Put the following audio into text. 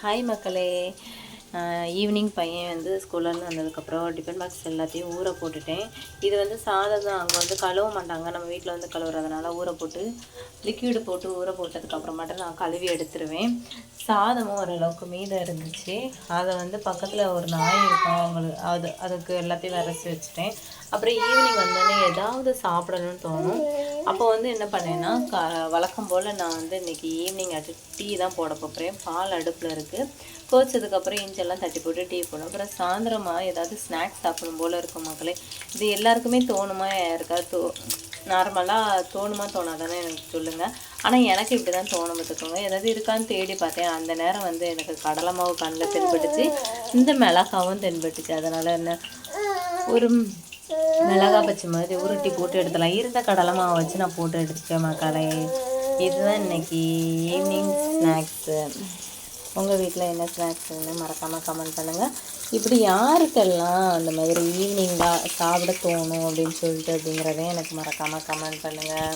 Hi மக்களே. Evening பையன் வந்து ஸ்கூல்லேருந்து வந்ததுக்கப்புறம் டிஃபன் பாக்ஸ் எல்லாத்தையும் ஊற போட்டுட்டேன். இது வந்து சாதம் தான், அங்கே வந்து கழுவ மாட்டாங்க, நம்ம வீட்டில் வந்து கழுவுறதுனால ஊற போட்டு லிக்விடு போட்டு ஊற போட்டதுக்கப்புறமாட்டம் நான் கழுவி எடுத்துருவேன். சாதமும் ஓரளவுக்கு மீதம் இருந்துச்சு. அதை வந்து பக்கத்தில் ஒரு நாய் இருக்கும், அவங்களுக்கு அதுக்கு எல்லாத்தையும் விரசி வச்சுட்டேன். அப்புறம் ஈவினிங் வந்தோடனே ஏதாவது சாப்பிடணும்னு தோணும். அப்போ வந்து என்ன பண்ணேன்னா, வழக்கம் போல் நான் வந்து இன்றைக்கி ஈவினிங் டீ தான் போட போகிறேன். பால் அடுப்பில் இருக்குது. கோச்சதுக்கப்புறம் இஞ்செல்லாம் தட்டி போட்டு டீ போடும். அப்புறம் சாயந்தரமாக ஏதாவது ஸ்நாக்ஸ் சாப்பிடும் போல் இருக்கும் மக்களே. இது எல்லாருக்குமே தோணுமா யாருக்காவது நார்மலாக தோணுமா தோணாதானே எனக்கு சொல்லுங்கள். ஆனால் எனக்கு இப்படி தான் தோணும் பார்த்துக்கோங்க. ஏதாவது இருக்கான்னு தேடி பார்த்தேன். அந்த நேரம் வந்து எனக்கு கடலை மாவு கண்ணில் தென்பட்டுச்சு, இந்த மிளகாவும் தென்பட்டுச்சு. அதனால் என்ன ஒரு மிளகா பச்சை மாதிரி உருட்டி போட்டு எடுத்துலாம். இருந்த கடலை மாவை வச்சு நான் போட்டு எடுத்துட்டேன் மக்களே. இதுதான் இன்றைக்கி ஈவினிங் ஸ்நாக்ஸு. உங்கள் வீட்டில் என்ன ஸ்நாக்ஸ்ன்னு மறக்காமல் கமெண்ட் பண்ணுங்கள். இப்படி யாருக்கெல்லாம் அந்த மாதிரி ஈவினிங்காக சாப்பிட தோணும் அப்படின்னு சொல்லிட்டு அப்படிங்கிறதையும் எனக்கு மறக்காமல் கமெண்ட் பண்ணுங்கள்.